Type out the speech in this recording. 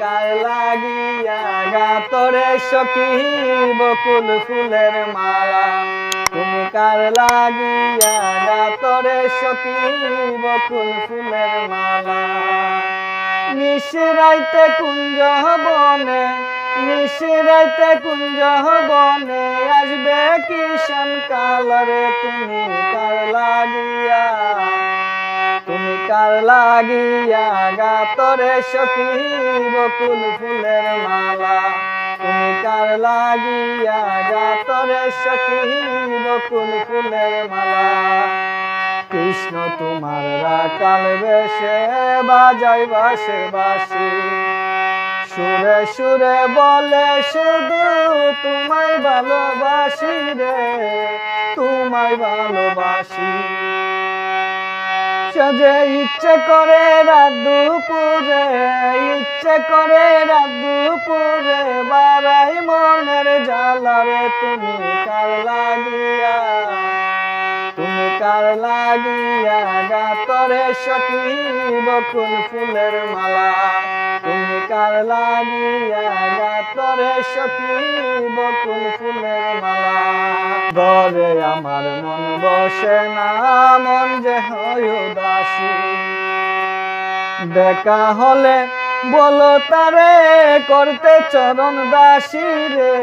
কার লাগিয়া গাতরে সখী বকুল ফুলের মালা তুমি কার লাগিয়া গাতরে সখী বকুল ফুলের মালা নিশিরাইতে কুঞ্জ বনে নিশিরাইতে কুঞ্জ বনে আসবে কিষান কালরে তুমি কার লাগিয়া গাতরে সখী বকুল ফুলের মালা তুমি কার লাগিয়া গাতরে সখী বকুল ফুলের মালা কৃষ্ণ তোমার রাকাল বেশে বাজাই বাঁশে বাঁশি সুরে সুরে বলে শুধু তোমায় ভালোবাসি রে তোমায় ভালোবাসি সাজে ইচ্ছে করে রাত দুপুরে ইচ্ছে করে রাত দুপুরে বাড়াই মনের জ্বালারে তুমি কার লাগিয়া গাতরে সখী বকুল ফুলের মালা তুমি কার লাগিয়া গাতরে সখী বকুল ফুলের মালা ঘরে আমার মন বসে না মন যে হয় উদাসী দেখা হলে বলো তারে করতে চরণ দাসী রে।